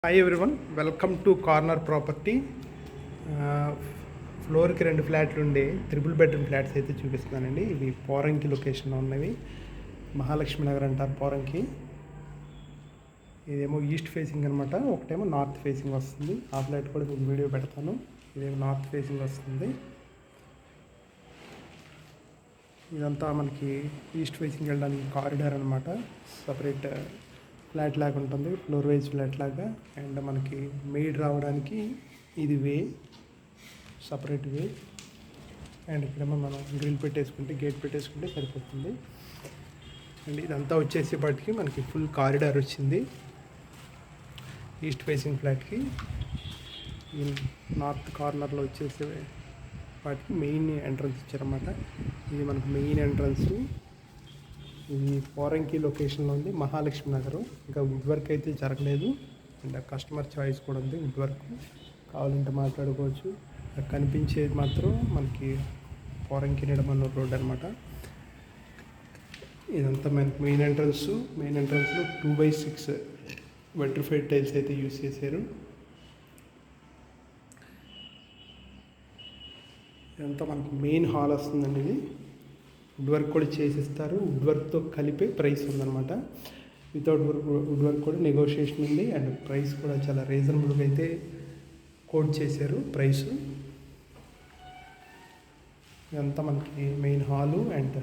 Hi everyone, welcome to corner property. ఫ్లోర్కి 2 ఫ్లాట్లు ఉండే త్రిబుల్ బెడ్రూమ్ ఫ్లాట్స్ అయితే చూపిస్తున్నానండి. ఇవి పోరంకి లొకేషన్లో ఉన్నవి. మహాలక్ష్మి నగర్ అంటారు పోరంకి. ఇదేమో ఈస్ట్ ఫేసింగ్ అనమాట, ఒకటేమో నార్త్ ఫేసింగ్ వస్తుంది. ఆ ఫ్లాట్ కూడా మీకు వీడియో పెడతాను. ఇదేమో నార్త్ ఫేసింగ్ వస్తుంది. ఇదంతా మనకి ఈస్ట్ ఫేసింగ్ వెళ్ళడానికి కారిడార్ అనమాట. సపరేట్ ఫ్లాట్ లాగా ఉంటుంది, ఫ్లోర్ వైజ్ ఫ్లాట్ లాగా. అండ్ మనకి మెయిడ్ రావడానికి ఇది వే, సపరేట్ వే. అండ్ ఇక్కడేమో మనం గ్రిల్ పెట్టేసుకుంటే, గేట్ పెట్టేసుకుంటే సరిపోతుంది. అండ్ ఇదంతా వచ్చేసేపటికి మనకి ఫుల్ కారిడార్ వచ్చింది ఈస్ట్ ఫేసింగ్ ఫ్లాట్కి. ఈ నార్త్ కార్నర్లో వచ్చేసే వాటికి మెయిన్ ఎంట్రన్స్ ఇచ్చారన్నమాట. ఇది మనకు మెయిన్ ఎంట్రన్స్. ఇది పోరంకి లొకేషన్లో ఉంది, మహాలక్ష్మి నగర్. ఇంకా వుడ్ వర్క్ అయితే జరగలేదు. అండ్ కస్టమర్ చాయిస్ కూడా ఉంది, వుడ్ వర్క్ కావాలంటే మాట్లాడుకోవచ్చు. కనిపించేది మాత్రం మనకి పోరంకి నిడమన్నూరు రోడ్ అనమాట. ఇదంతా మనకి మెయిన్ ఎంట్రన్స్. మెయిన్ ఎంట్రన్స్లో 2x6 వెట్రిఫైడ్ టైల్స్ అయితే యూస్ చేశారు. ఇదంతా మనకి మెయిన్ హాల్ వస్తుందండి. ఇది వుడ్ వర్క్ కూడా చేసిస్తారు. వుడ్ వర్క్తో కలిపే ప్రైస్ ఉందన్నమాట. వితౌట్ వుడ్ వర్క్ కూడా నెగోషియేషన్ ఉంది. అండ్ ప్రైస్ కూడా చాలా రీజనబుల్గా అయితే కోట్ చేశారు ప్రైస్. ఇదంతా మనకి main hall and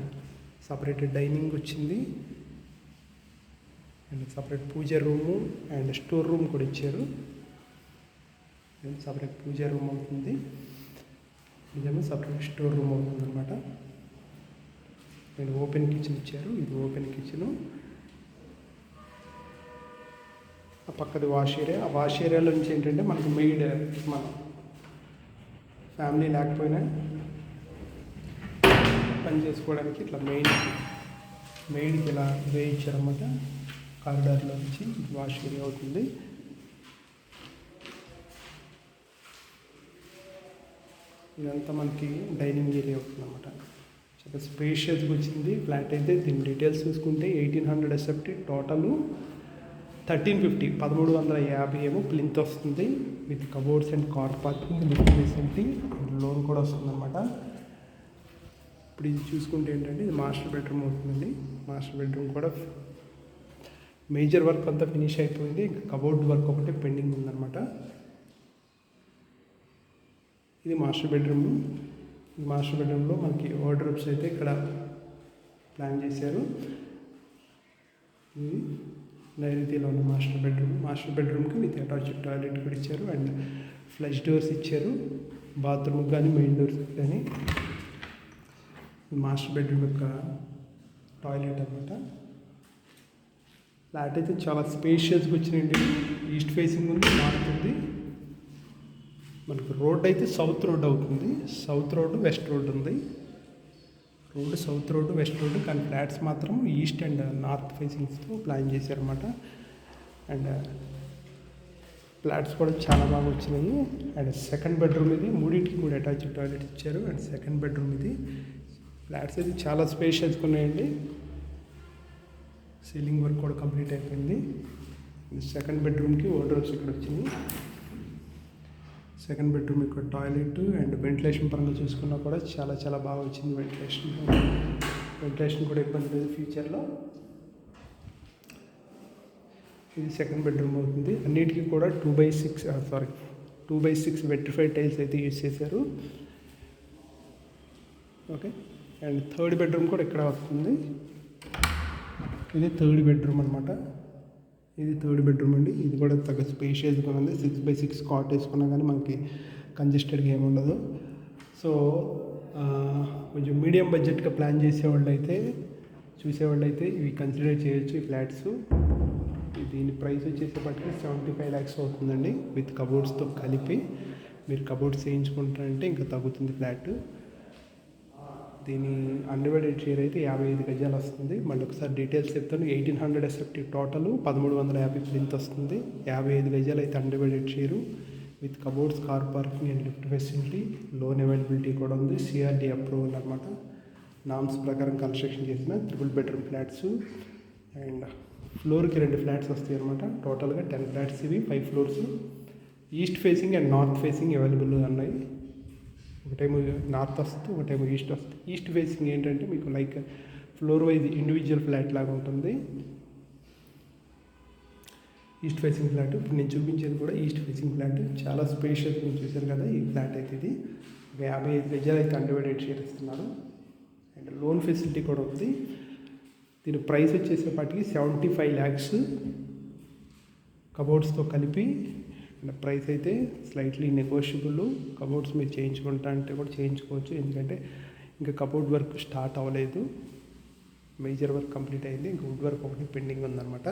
separate dining వచ్చింది. And separate pooja room and store room కూడా ఇచ్చారు. సపరేట్ పూజ రూమ్ అవుతుంది, ఇదేమో సపరేట్ స్టోర్ రూమ్ అవుతుంది అనమాట. అండ్ ఓపెన్ కిచెన్ ఇచ్చారు. ఇది ఓపెన్ కిచెను. ఆ పక్కది వాష్ ఏరియా. ఆ వాష్ ఏరియాలో నుంచి ఏంటంటే మనకు మెయిడ్, మన ఫ్యామిలీ లేకపోయినా పని చేసుకోవడానికి ఇట్లా మెయిడ్కి ఇలా వే ఇచ్చారన్నమాట. కారిడార్లో నుంచి వాష్ ఏరియా అవుతుంది. ఇదంతా మనకి డైనింగ్ ఏరియా అవుతుంది అన్నమాట. చాలా స్పేషియస్గా వచ్చింది ఫ్లాట్ అయితే. దీని డీటెయిల్స్ చూసుకుంటే 1800 ఎస్ఎఫ్టీ, టోటల్ 1350, 1350 ఏమో ప్లింత్ వస్తుంది. With cupboards and car parking, lift facility, loan కూడా వస్తుంది అనమాట. ఇప్పుడు ఇది చూసుకుంటే ఏంటంటే ఇది మాస్టర్ బెడ్రూమ్ అవుతుందండి. మాస్టర్ బెడ్రూమ్ కూడా మేజర్ వర్క్ అంతా ఫినిష్ అయిపోయింది. ఇంకా కబోర్డ్ వర్క్ ఒకటి పెండింగ్ ఉందన్నమాట. ఇది మాస్టర్ బెడ్రూమ్. ఈ మాస్టర్ బెడ్రూమ్లో మనకి వార్డ్రోబ్స్ అయితే ఇక్కడ ప్లాన్ చేశారు. ఇది నైరుతిలో ఉన్న మాస్టర్ బెడ్రూమ్. మాస్టర్ బెడ్రూమ్కి విత్ అటాచ్డ్ టాయిలెట్ కూడా ఇచ్చారు. అండ్ ఫ్లష్ డోర్స్ ఇచ్చారు బాత్రూమ్కి కానీ మెయిన్ డోర్స్కి కానీ. మాస్టర్ బెడ్రూమ్ యొక్క టాయిలెట్ అనమాట. ఫ్లాట్ అయితే చాలా స్పేషియస్గా వచ్చినాయండి. ఈస్ట్ ఫేసింగ్ ఉంది, నార్త్ ఉంది. మనకు రోడ్ అయితే సౌత్ రోడ్ అవుతుంది. సౌత్ రోడ్, వెస్ట్ రోడ్ ఉంది. Road south road, west road, కానీ ఫ్లాట్స్ మాత్రం ఈస్ట్ అండ్ నార్త్ ఫేసింగ్స్తో ప్లాన్ చేశారన్నమాట. అండ్ ఫ్లాట్స్ కూడా చాలా బాగా వచ్చినాయి. అండ్ సెకండ్ బెడ్రూమ్ ఇది. మూడింటికి కూడా అటాచ్డ్ టాయిలెట్ ఇచ్చారు. అండ్ సెకండ్ బెడ్రూమ్ ఇది. ఫ్లాట్స్ అయితే చాలా స్పేషియస్గా ఉన్నాయండి. సీలింగ్ వర్క్ కూడా కంప్లీట్ అయిపోయింది. సెకండ్ బెడ్రూమ్కి వార్డ్రోబ్స్ ఇక్కడ వచ్చింది. సెకండ్ బెడ్రూమ్ ఇక్కడ టాయిలెట్ అండ్ వెంటిలేషన్ పరంగా చూసుకున్నా కూడా చాలా చాలా బాగా వచ్చింది. వెంటిలేషన్ కూడా ఇబ్బంది లేదు ఫ్యూచర్లో. ఇది సెకండ్ బెడ్రూమ్ అవుతుంది. అన్నిటికీ కూడా 2x6 వెట్రిఫైడ్ టైల్స్ అయితే యూజ్ చేశారు. ఓకే. అండ్ థర్డ్ బెడ్రూమ్ కూడా ఇక్కడ వస్తుంది. ఇది థర్డ్ బెడ్రూమ్ అనమాట. ఇది థర్డ్ బెడ్రూమ్ అండి. ఇది కూడా తగ్గ స్పేషియస్గా ఉంది. 6x6 కాట్ వేసుకున్నా కానీ మనకి కంజెస్టెడ్గా ఏమి ఉండదు. సో కొంచెం మీడియం బడ్జెట్గా ప్లాన్ చూసేవాళ్ళు అయితే ఇవి కన్సిడర్ చేయొచ్చు ఈ ఫ్లాట్స్. దీని ప్రైస్ వచ్చేసేపటికి 75 lakhs అవుతుందండి. విత్ కబోర్డ్స్తో కలిపి. మీరు కబోర్డ్స్ వేయించుకుంటారంటే ఇంకా తగ్గుతుంది ఫ్లాట్. దీని అన్డివైడెడ్ షేర్ అయితే 55 గజాలు వస్తుంది. మళ్ళీ ఒకసారి డీటెయిల్స్ చెప్తాను. 1800 ఎస్ఎఫ్టీ టోటల్, 1350 ప్లింత్ వస్తుంది. 55 గజాలు అయితే undivided share with cupboards, car parking and lift facility. Loan availability కూడా ఉంది. సిఆర్డీ అప్రూవల్ అనమాట. నామ్స్ ప్రకారం కన్స్ట్రక్షన్ చేసిన త్రిబుల్ బెడ్రూమ్ ఫ్లాట్స్. అండ్ ఫ్లోర్కి 2 ఫ్లాట్స్ వస్తాయి అనమాట. టోటల్గా 10 ఫ్లాట్స్ ఇవి, 5 floors. East facing and north facing అవైలబుల్గా ఉన్నాయి. ఒకటేమో నార్త్ వస్తుంది, ఒకటేమో ఈస్ట్ వస్తుంది. ఈస్ట్ ఫేసింగ్ ఏంటంటే మీకు like floor wise individual flat లాగా ఉంటుంది. ఈస్ట్ ఫేసింగ్ ఫ్లాట్ ఇప్పుడు నేను చూపించేది కూడా ఈస్ట్ ఫేసింగ్ ఫ్లాట్. చాలా స్పేషియస్ మీరు చూశారు కదా ఈ ఫ్లాట్ అయితే. ఇది 55 గజాలు అయితే అండర్వేటెడ్ షేర్ ఇస్తున్నారు. అండ్ లోన్ ఫెసిలిటీ కూడా ఉంది. దీని ప్రైస్ వచ్చేసేపాటికి 75 lakhs కబోర్డ్స్తో కలిపి. అండ్ ప్రైస్ అయితే స్లైట్లీ నెగోషియబుల్. కబోర్డ్స్ మీరు చేయించుకుంటా అంటే కూడా చేయించుకోవచ్చు, ఎందుకంటే ఇంకా కబోర్డ్ వర్క్ స్టార్ట్ అవ్వలేదు. మేజర్ వర్క్ కంప్లీట్ అయింది, ఇంకా వుడ్ వర్క్ ఒకటి పెండింగ్ ఉందన్నమాట.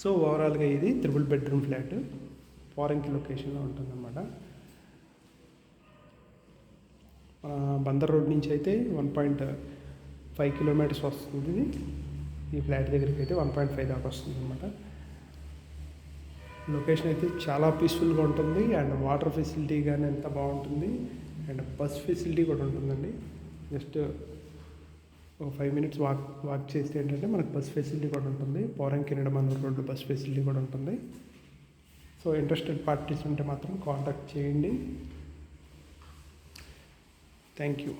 సో ఓవరాల్గా ఇది 3 bedroom ఫ్లాట్ ఫారెన్కి లొకేషన్లో ఉంటుందన్నమాట. మన బందర్ రోడ్ నుంచి అయితే 1.5 kilometers వస్తుంది. ఈ ఫ్లాట్ దగ్గరికి అయితే 1.5 దాకా వస్తుంది అనమాట. లొకేషన్ అయితే చాలా పీస్ఫుల్గా ఉంటుంది. అండ్ వాటర్ ఫెసిలిటీ కానీ ఎంత బాగుంటుంది. అండ్ బస్ ఫెసిలిటీ కూడా ఉంటుందండి. జస్ట్ ఒక 5 minutes వాక్ చేస్తే ఏంటంటే మనకు బస్ ఫెసిలిటీ కూడా ఉంటుంది. Poranki Nidamanuru road bus facility కూడా ఉంటుంది. సో ఇంట్రెస్టెడ్ పార్టీస్ ఉంటే మాత్రం కాంటాక్ట్ చేయండి. Thank you.